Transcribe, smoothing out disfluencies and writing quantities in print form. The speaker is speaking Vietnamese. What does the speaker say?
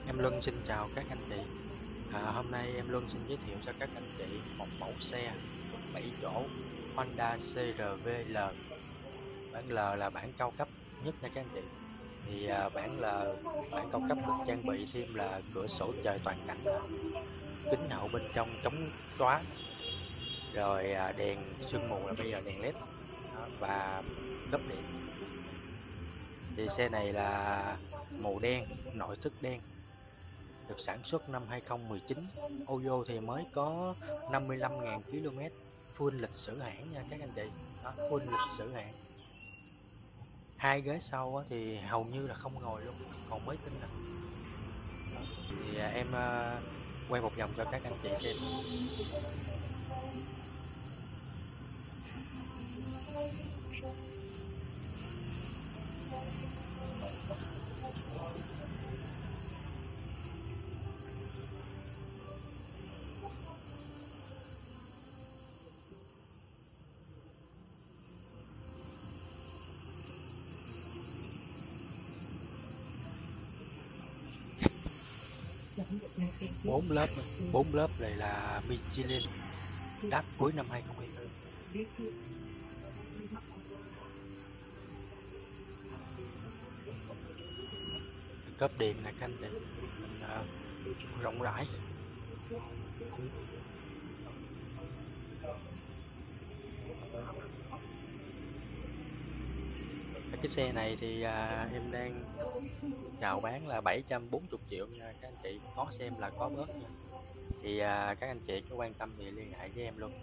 Em Luân xin chào các anh chị. Hôm nay em Luân xin giới thiệu cho các anh chị một mẫu xe 7 chỗ Honda CR-V-L. Bản L là bản cao cấp nhất nha các anh chị. Bản L, bản cao cấp được trang bị thêm là cửa sổ trời toàn cảnh, kính hậu bên trong chống chóa, rồi đèn sương mù là bây giờ đèn LED và cấp điện. Thì xe này là màu đen, nội thất đen, được sản xuất năm 2019. Ô tô thì mới có 55.000 km, full lịch sử hãng nha các anh chị. Đó, full lịch sử hãng. Hai ghế sau thì hầu như là không ngồi luôn, còn mới tinh nè. Em quay một vòng cho các anh chị xem. 4 lớp này là Michelin đắt cuối năm 2024. Cốp điện này các anh chị, rộng rãi. Cái xe này thì em đang chào bán là 740 triệu nha các anh chị, có xem là có bớt nha. Các anh chị có quan tâm thì liên hệ với em luôn.